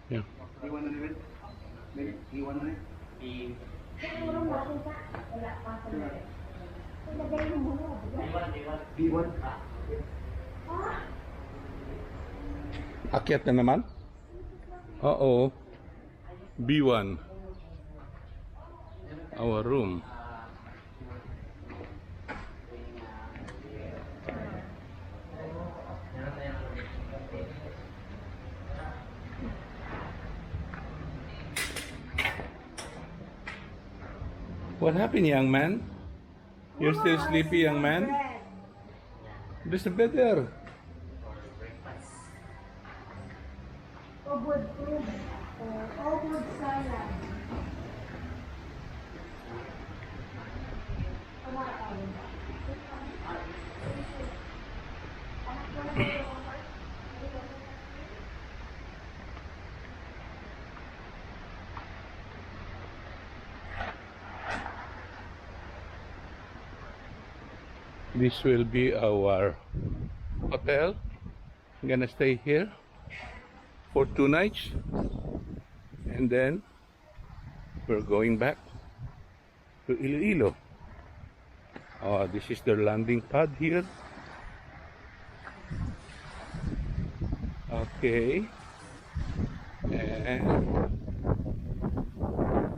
Yeah. Akyat na naman? Oo. B1. Our room. What happened, young man? You're still sleepy, young man? There's a bed there. Oh, good food. Oh, good salad. This will be our hotel. I'm gonna stay here for 2 nights, and then we're going back to Iloilo. This is their landing pad here. Okay, and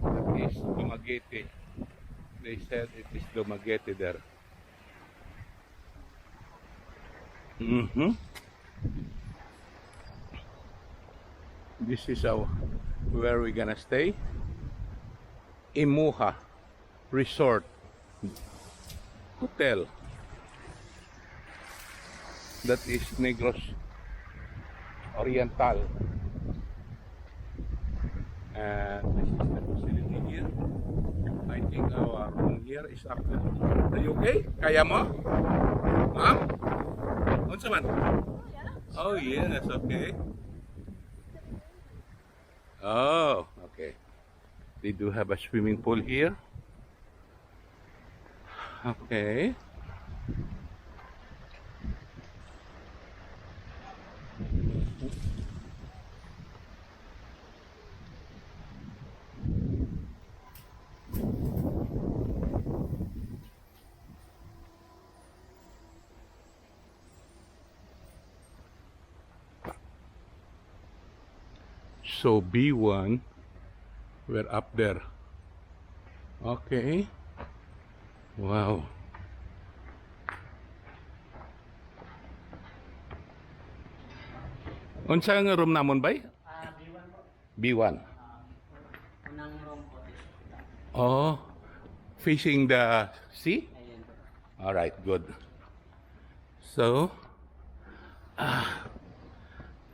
that is Dumaguete. They said it is Dumaguete there. This is where we're gonna stay. Emoha Resort Hotel. That is Negros Oriental. And this is the facility here. I think our room here is up there. Are you okay? Kaya mo? Ma'am? Unsa man? Oh yes, okay. Oh, okay. They do have a swimming pool here. Okay. So B1, we're up there. Okay. Wow. Unsa nga room namon bay? B1 po. B1. Unang room po. Oh, facing the sea? Ayan po. All right, good. So,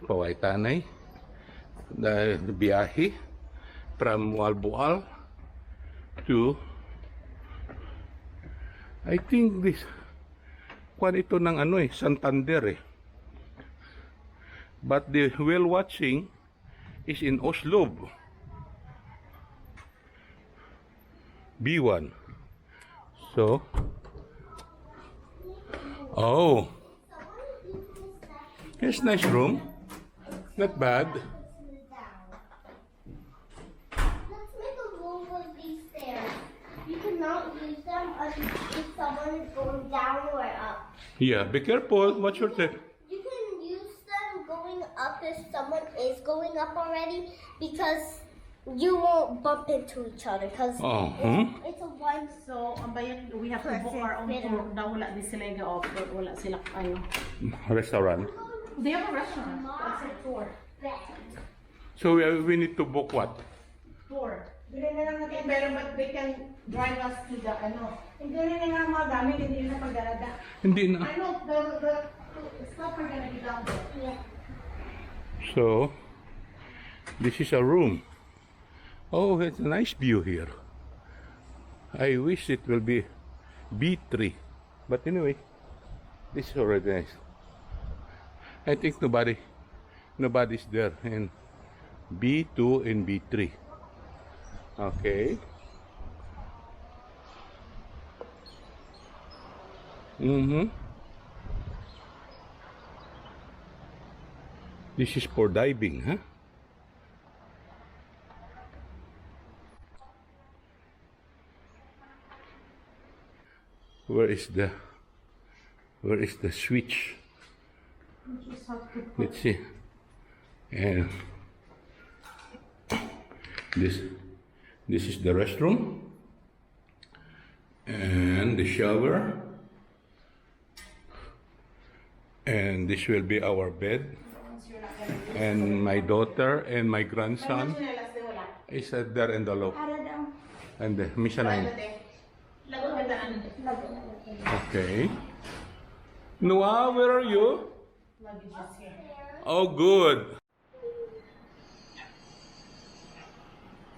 paway tanay. The biyahe from Walboal to, I think this, kwan ito ng ano Santander eh. But the whale watching is in Oslo. B1. So, oh, here's nice room. Not bad. Let's make a rule with these stairs. You cannot use them if someone is going down or up. Yeah, be careful. Watch your step. You can use them going up if someone is going up already because you won't bump into each other because it's a one. So, ang bayan, we have to book our own tour. Daw wala di sila ga-offer, wala sila ano. Restaurant. They have a restaurant. That's a tour. So we need to book what? Tour. Bili na lang natin, pero but they can drive us to the ano. Hindi na nga mga gamit, hindi na pagdarada. Hindi na. Ano, the stop are gonna be down there. Yeah. So, this is a room. Oh, it's a nice view here. I wish it will be B3. But anyway, this is already nice. I think nobody's there in B2 and B3. Okay. This is for diving, huh? Where is the switch? Let's see. And this is the restroom and the shower, and this will be our bed, and my daughter and my grandson is there in the loft, and the Mishanay. Okay. Noah, where are you? Oh, good.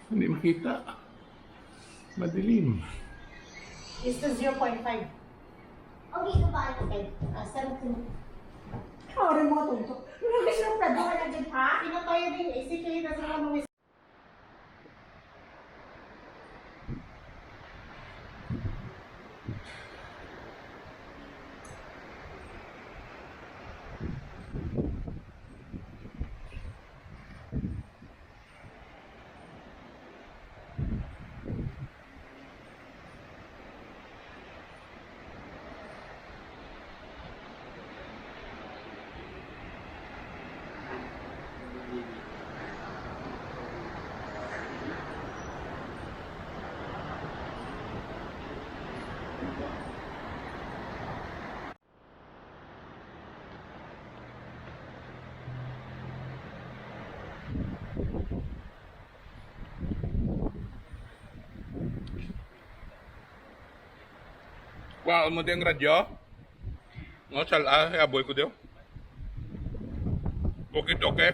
Hindi makita. Madilim. It's the 0.5. Okay, goodbye. Okay. Saan ko? Rin mo tuntok. Ano gusto ng plado ka na din, ha? Pinatoyo din. Isikay na sa mga Wow, mo din radyo? No, sal aboy ko dio. Okay, okay.